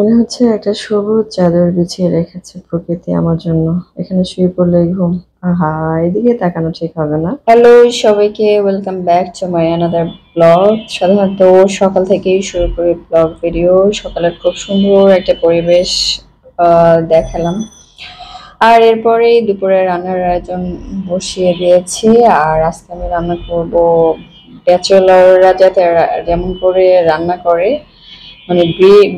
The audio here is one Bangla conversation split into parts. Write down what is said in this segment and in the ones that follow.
মনে হচ্ছে একটা সবুজ চাদর বিছিয়ে রেখেছে প্রকৃতি আমার জন্য। এখানে শুয়ে পড়লেই ঘুম। আহা, এদিকে তাকানো ঠিক হবে না। হ্যালো সবাইকে, welcome back to my another blog. সাধারণত সকাল থেকেই শুরু করি ব্লগ ভিডিও। সকালের খুব সুন্দর একটা পরিবেশ দেখালাম। আর এরপরেই দুপুরে রান্নার আয়োজন বসিয়ে দিয়েছি। আর আজকে আমি রান্না করব ব্যাচেলররা যাতে যেমন করে রান্না করে, মানে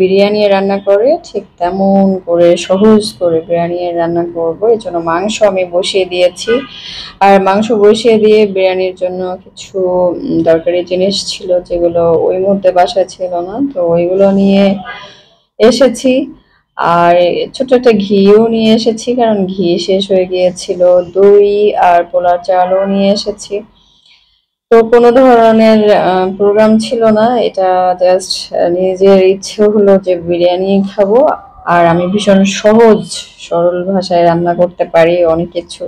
বিরিয়ানি রান্না করে ঠিক তেমন করে সহজ করে বিরিয়ানি রান্না করব। এই জন্য মাংস আমি বসিয়ে দিয়েছি। আর মাংস বসিয়ে দিয়ে বিরিয়ানির জন্য কিছু দরকারি জিনিস ছিল যেগুলো ওই মুহূর্তে বাসায় ছিল না, তো ওইগুলো নিয়ে এসেছি। আর ছোট একটা ঘিও নিয়ে এসেছি, কারণ ঘি শেষ হয়ে গিয়েছিল। দই আর পোলার চালও নিয়ে এসেছি। তো কোনো ধরনের প্রোগ্রাম ছিল না, এটা জাস্ট নিজের ইচ্ছে হলো যে বিরিয়ানি খাবো। আর আমি ভীষণ সহজ সরল ভাষায় রান্না করতে পারি অনেক কিছু।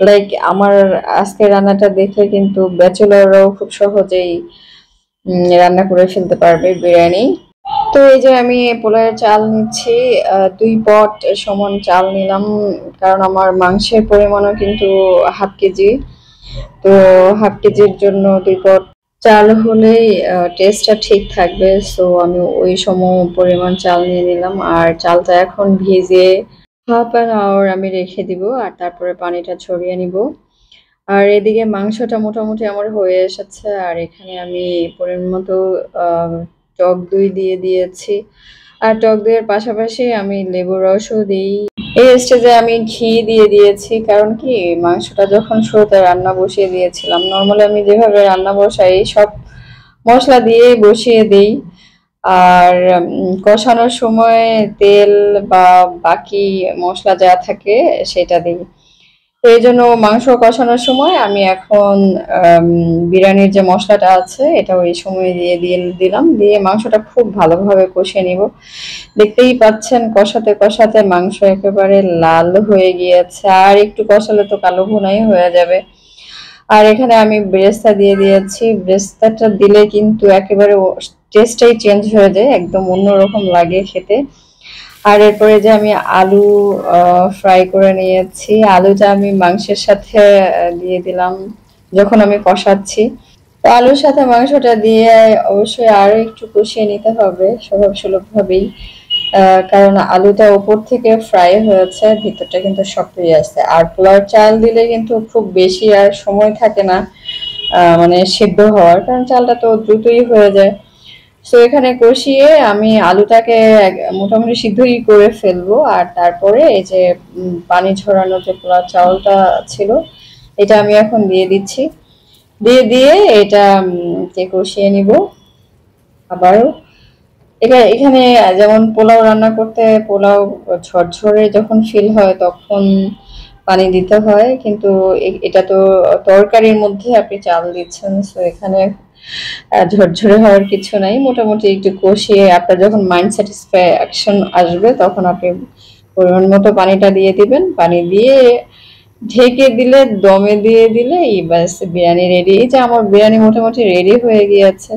লাইক আমার আজকের রান্নাটা দেখলে কিন্তু ব্যাচেলররাও খুব সহজেই রান্না করে ফেলতে পারবে বিরিয়ানি। তো এই যে আমি পোলাওয়ের চাল নিচ্ছি, 2 পট সমান চাল নিলাম, কারণ আমার মাংসের পরিমাণও কিন্তু হাফ কেজি। তো হাফ কেজির জন্য 2 পট চাল হলেই টেস্টটা ঠিক থাকবে। সো আমি ওই সম পরিমাণ চাল নিয়ে নিলাম। আর চালটা এখন ভিজিয়ে ½ আমি রেখে দিব, আর তারপরে পানিটা ছড়িয়ে নিব। আর এদিকে মাংসটা মোটামুটি আমার হয়ে এসেছে। আর এখানে আমি পরিমাণ মতো টক দই দিয়ে দিয়েছি। আর টক দইয়ের পাশাপাশি আমি লেবুর রসও দিই। এই স্টেজে আমি ঘি দিয়ে দিয়েছি, কারণ কি মাংসটা যখন শুরুতে রান্না বসিয়ে দিয়েছিলাম, নর্মালি আমি যেভাবে রান্না বসাই সব মশলা দিয়ে বসিয়ে দিই। আর কষানোর সময় তেল বা বাকি মশলা যা থাকে সেটা দিই। তো এই জন্য মাংস কষানোর সময় আমি এখন বিরিয়ানির যে মশলাটা আছে এটা ওই সময় দিলাম, দিয়ে মাংসটা খুব ভালোভাবে কষিয়ে নিব। দেখতেই পাচ্ছেন কষাতে কষাতে মাংস একেবারে লাল হয়ে গিয়েছে, আর একটু কষালে তো কালো ভুনাই হয়ে যাবে। আর এখানে আমি বেরেস্তা দিয়ে দিয়েছি। বেরেস্তাটা দিলে কিন্তু একেবারে টেস্টটাই চেঞ্জ হয়ে যায়, একদম অন্যরকম লাগে খেতে। আর এরপরে যে আমি আলু ফ্রাই করে নিয়েছি, আলুটা আমি মাংসের সাথে দিয়ে দিলাম যখন আমি কষাচ্ছি। তো আলুর সাথে মাংসটা দিয়ে অবশ্যই আরো একটু কষিয়ে নিতে হবে স্বভাব সুলভভাবেই, কারণ আলুটা উপর থেকে ফ্রাই হয়েছে, ভিতরটা কিন্তু শক্তই আছে। আর পোলাওর চাল দিলে কিন্তু খুব বেশি আর সময় থাকে না মানে সিদ্ধ হওয়ার, কারণ চালটা তো দ্রুতই হয়ে যায়। সো এখানে কষিয়ে আমি আলুটাকে মোটামুটি সিদ্ধই করে ফেলবো। আর তারপরে এই যে পানি ঝরানো যে পোলাও চাউলটা ছিল এটা আমি এখন দিয়ে দিচ্ছি। দিয়ে এটা কষিয়ে নিব আবারও। এখানে যেমন পোলাও রান্না করতে পোলাও ঝরঝরে যখন ফিল হয় তখন পানি দিতে হয়, কিন্তু এটা তো তরকারির মধ্যে আপনি চাল দিচ্ছেন, সো এখানে ঝরঝরে হওয়ার কিছু নাই। মোটামুটি একটু কষিয়ে আপনার যখন মাইন্ড স্যাটিসফ্যাকশন আসবে তখন আপনি পরিমাণ মতো পানিটা দিয়ে দিবেন। পানি দিয়ে ঢেকে দিলে, দমে দিয়ে দিলে ব্যাস বিরিয়ানি রেডি। এই যে আমার বিরিয়ানি মোটামুটি রেডি হয়ে গিয়েছে।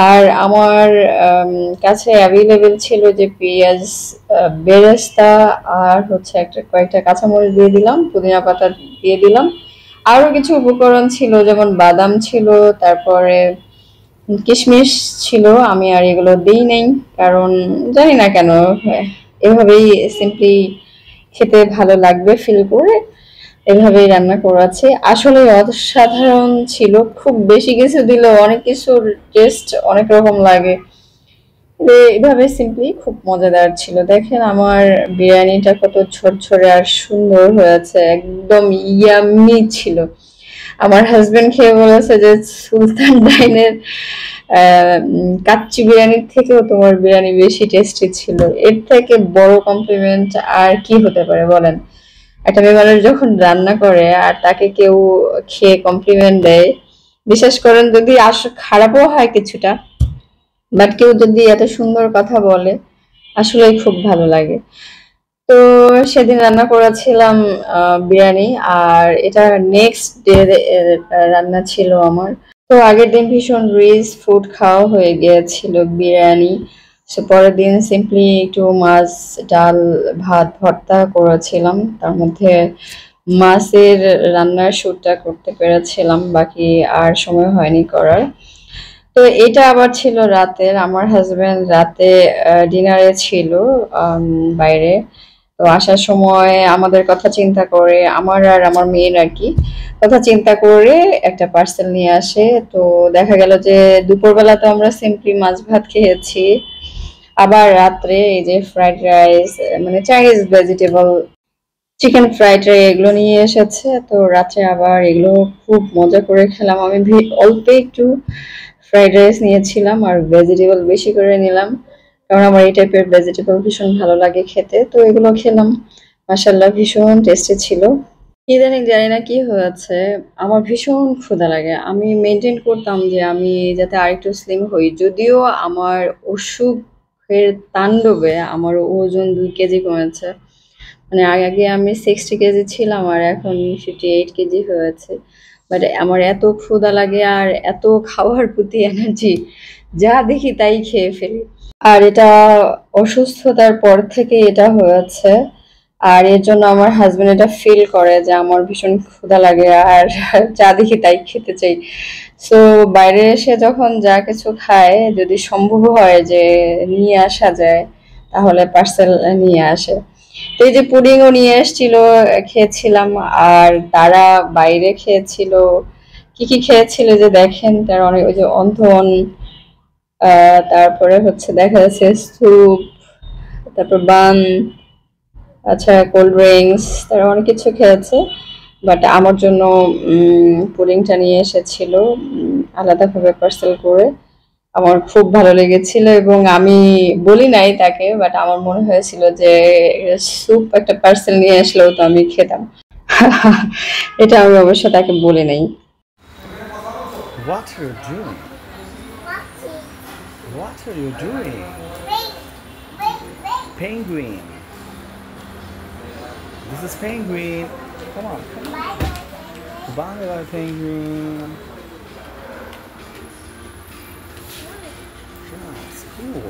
আর আমার কাছে অ্যাভেলেবেল ছিল যে পেঁয়াজ, বেরেস্তা আর হচ্ছে কয়েকটা কাঁচামরিচ দিয়ে দিলাম, পুদিনা পাতা দিয়ে দিলাম। আরো কিছু উপকরণ ছিল, যেমন বাদাম ছিল, তারপরে কিশমিশ ছিল। আমি আর এগুলো দিই নাই, কারণ জানি না কেন এভাবেই সিম্পলি খেতে ভালো লাগবে ফিল করে এভাবেই রান্না করেছি। আসলে অসাধারণ ছিল, খুব বেশি কিছু দিলে অনেক কিছুর টেস্ট অনেক রকম লাগে। এইভাবে সিম্পলি খুব মজাদার ছিল। দেখেন আমার বিরিয়ানিটা কত ঝরঝরে আর সুন্দর হয়েছে, একদম ইয়াম্মি ছিল। আমার হাজবেন্ড খেয়ে বলেছে যে সুলতান ডাইনের কাচ্চি বিরিয়ানির থেকেও তোমার বিরিয়ানি বেশি টেস্টি ছিল। এর থেকে বড় কমপ্লিমেন্ট আর কি হতে পারে বলেন? একটা মেয়ে মানুষ যখন রান্না করে আর তাকে কেউ খেয়ে কমপ্লিমেন্ট দেয়, বিশেষ করেন যদি খারাপও হয় কিছুটা, বাট কেউ যদি এত সুন্দর কথা বলে আসলেই খুব ভালো লাগে। তো সেদিন রান্না করেছিলাম বিরিয়ানি, আর এটা নেক্সট ডে রান্না ছিল আমার। তো আগের দিন ভীষণ রিচ ফুড খাওয়া হয়ে গিয়েছিল বিরিয়ানি। সে পরের দিন সিম্পলি একটু মাছ, ডাল, ভাত, ভর্তা করেছিলাম। তার মধ্যে মাছের রান্নার শুটটা করতে পেরেছিলাম, বাকি আর সময় হয়নি করার। তো এটা আবার ছিল রাতের। আমার হাজবেন্ড রাতে ডিনারে ছিল বাইরে। তো আসার সময় আমাদের কথা চিন্তা করে, আমার আর আমার মেয়ের আর কি কথা চিন্তা করে একটা পার্সেল নিয়ে আসে। তো দেখা গেল যে দুপুরবেলা তো আমরা সিম্পলি মাছ ভাত খেয়েছি, আবার রাত্রে এই যে ফ্রাইড রাইস, মানে Chinese vegetable, chicken fried rice এগুলো নিয়ে এসেছে। তো রাত্রে আবার এগুলো খুব মজা করে খেলাম। আমি অল্প একটু ফ্রাইড রাইস নিয়েছিলাম আর ভেজিটেবল বেশি করে নিলাম, কারণ আমার এই টাইপের ভেজিটেবল ভীষণ ভালো লাগে খেতে। তো এগুলো খেলাম, মাশাআল্লাহ ভীষণ টেস্টি ছিল। ইদানিং জানি না কি হয়েছে, আমার ভীষণ ক্ষুধা লাগে। আমি মেনটেন করতাম যে আমি যাতে আরেকটু স্লিম হই, যদিও আমার অসুখের তাণ্ডবে আমার ওজন 2 কেজি কমেছে। মানে আগে আমি 60 কেজি ছিলাম আর এখন 58 কেজি হয়েছে। বাট আমার এত ক্ষুধা লাগে আর এত খাওয়ার প্রতি এনার্জি, যা দেখি তাই খেয়ে ফেলি। আর এটা অসুস্থতার পর থেকে এটা হয়েছে। আর এর জন্য আমার হাজবেন্ড এটা ফিল করে যে আমার ভীষণ ক্ষুধা লাগে আর যা দেখি তাই খেতে চাই। সো বাইরে এসে যখন যা কিছু খায়, যদি সম্ভব হয় যে নিয়ে আসা যায়, তাহলে পার্সেল নিয়ে আসে। তো এই যে পুডিংও নিয়ে এসেছিল, খেয়েছিলাম। আর তারা বাইরে খেয়েছিল, কি কি খেয়েছিল যে দেখেন, তারা অনেক ওই যে অন্ধন, তারপরে হচ্ছে দেখা যাচ্ছে স্যুপ, তারপর বান, আচ্ছা কোল্ড ড্রিঙ্কস, তারা অনেক কিছু খেয়েছে। বাট আমার জন্য পুডিংটা নিয়ে এসেছিল আলাদাভাবে পার্সেল করে। আমার খুব ভালো লেগেছিল এবং আমি বলি নাই তাকে, বাট আমার মনে হয়েছিল যে স্যুপ একটা পার্সেল নিয়ে আসলেও তো আমি খেতাম। এটা আমি অবশ্য তাকে বলি নাই। What are you doing? What are you doing? Penguin. This is penguin. Come on. Bye, penguin. Yeah, it's cool.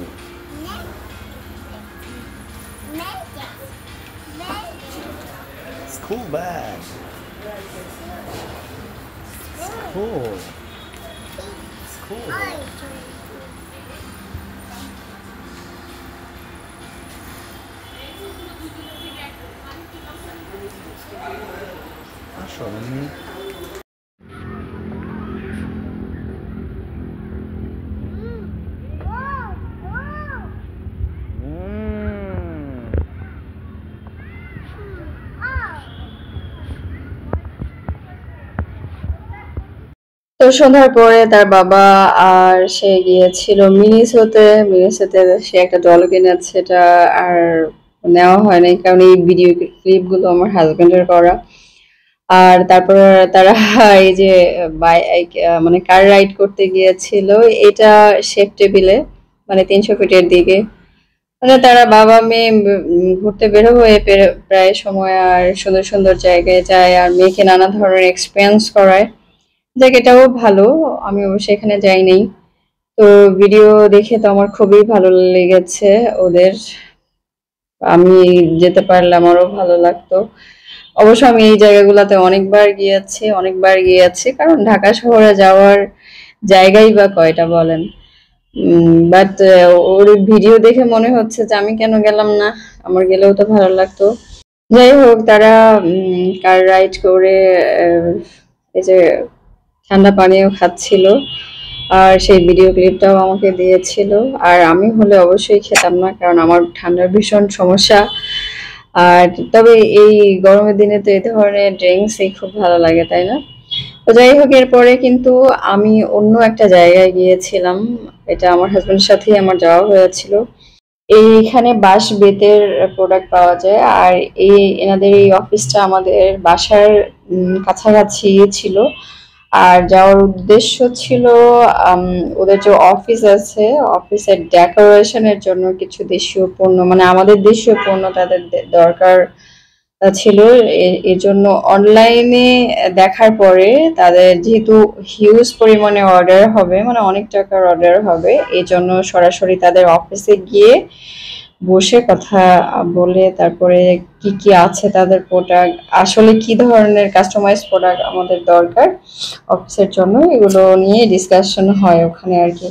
School bag. It's cool. It's cool. আসলে তো সন্ধ্যার পরে তার বাবা আর সে গিয়েছিল মিনিসোতে সে একটা ডল কিনেছে। এটা আর নেওয়া হয় নাই, কারণ এই ভিডিও ক্লিপগুলো আমার হাজবেন্ডের করা। আর তারপর তারা এই যে মানে কার রাইড করতে গিয়েছিল, এটা শেপ টেবিলে, মানে 300 ফিটের দিকে। মানে তারা বাবা মেয়ে ঘুরতে বের হয়ে প্রায় সময় আর সুন্দর সুন্দর জায়গায় যায় আর মেয়েকে নানা ধরনের এক্সপিরিয়েন্স করায়। জায়গাটাও ভালো, আমি অবশ্য এখানে যাই নাই। তো ভিডিও দেখে তো আমার খুবই ভালো লেগেছে ওদের। আমি যেতে পারলে আমারও ভালো লাগতো। অবশ্য আমি এই জায়গাগুলোতে অনেকবার গিয়েছি, কারণ ঢাকা শহরে যাওয়ার জায়গাই বা কয়টা বলেন। বাট ওর ভিডিও দেখে মনে হচ্ছে যে আমি কেন গেলাম না, আমার গেলেও তো ভালো লাগতো। যাই হোক, তারা কার রাইড করে এই যে ঠান্ডা পানীয় খাচ্ছিল আর সেই ভিডিও ক্লিপটাও আমাকে দিয়েছিল। আর আমি হলে অবশ্যই খেতাম না, কারণ আমার ঠান্ডার ভীষণ সমস্যা। আর তবে এই গরমের দিনে তো এই ধরনের ড্রিঙ্কসই খুব ভালো লাগে, তাই না? তো যাই হোক, এরপরে কিন্তু আমি অন্য একটা জায়গায় গিয়েছিলাম। এটা আমার হাজবেন্ডের সাথেই আমার যাওয়া হয়েছিল। এইখানে বাঁশ বেতের প্রোডাক্ট পাওয়া যায়। আর এনাদের এই অফিসটা আমাদের বাসার কাছাকাছি ছিল। আর যাওয়ার উদ্দেশ্য ছিল ওদের যে অফিস আছে, অফিসের ডেকোরেশনের জন্য কিছু দেশীয় পণ্য, মানে আমাদের দেশীয় পণ্য তাদের দরকার ছিল। এর জন্য অনলাইনে দেখার পরে তাদের যেহেতু হিউজ পরিমাণে অর্ডার হবে, মানে অনেক টাকার অর্ডার হবে, এই জন্য সরাসরি তাদের অফিসে গিয়ে বসে কথা বলে তারপরে কি কি আছে তাদের প্রোডাক্ট, আসলে কি ধরনের কাস্টমাইজ প্রোডাক্ট আমাদের দরকার অফিসের জন্য, এগুলো নিয়ে ডিসকাশন হয় ওখানে আর কি।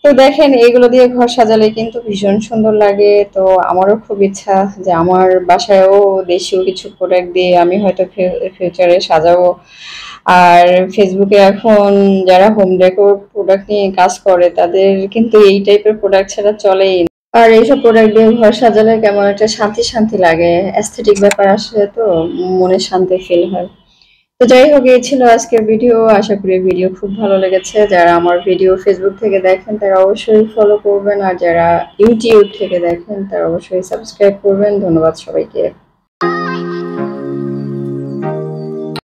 তো দেখেন এগুলো দিয়ে ঘর সাজালে কিন্তু ভীষণ সুন্দর লাগে। তো আমারও খুব ইচ্ছা যে আমার বাসায়ও দেশীয় কিছু প্রোডাক্ট দিয়ে আমি হয়তো ফিউচারে সাজাবো। আর ফেসবুকে এখন যারা হোম ডেকোর প্রোডাক্ট নিয়ে কাজ করে তাদের কিন্তু এই টাইপের প্রোডাক্ট ছাড়া চলেই না। আর এইসব প্রোডাক্ট দিয়ে ঘর সাজালে কেমন একটা শান্তি শান্তি লাগে, অ্যাস্থেটিক ব্যাপার আসলে তো মনে শান্তি ফিল হয়। তো যাই হোক, এই ছিল আজকের ভিডিও। আশা করি ভিডিও খুব ভালো লেগেছে। যারা আমার ভিডিও ফেসবুক থেকে দেখেন তারা অবশ্যই ফলো করবেন, আর যারা ইউটিউব থেকে দেখেন তারা অবশ্যই সাবস্ক্রাইব করবেন। ধন্যবাদ সবাইকে।